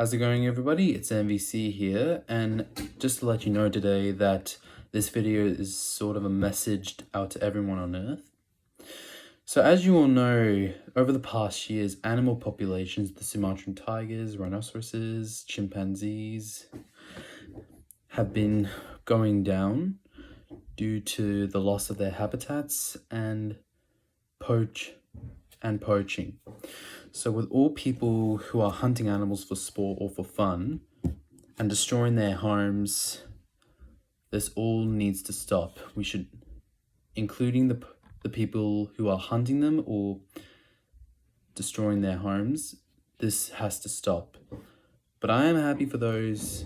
How's it going, everybody? It's MVC here, and just to let you know today that this video is sort of a message out to everyone on Earth. So as you all know, over the past years, animal populations, the Sumatran tigers, rhinoceroses, chimpanzees, have been going down due to the loss of their habitats and poaching. So with all people who are hunting animals for sport or for fun and destroying their homes, this all needs to stop. We should, including the people who are hunting them or destroying their homes, this has to stop. But I am happy for those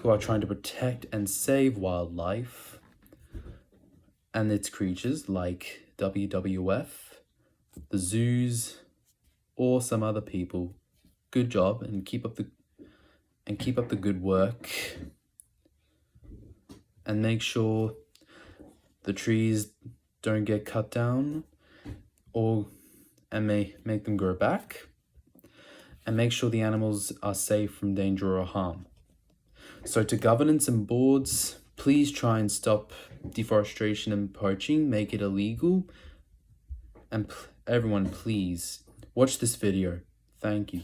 who are trying to protect and save wildlife and its creatures like WWF, the zoos, or some other people. Good job, and keep up the good work, and make sure the trees don't get cut down and make them grow back, and make sure the animals are safe from danger or harm. So to governance and boards, please try and stop deforestation and poaching, make it illegal, and everyone please watch this video. Thank you.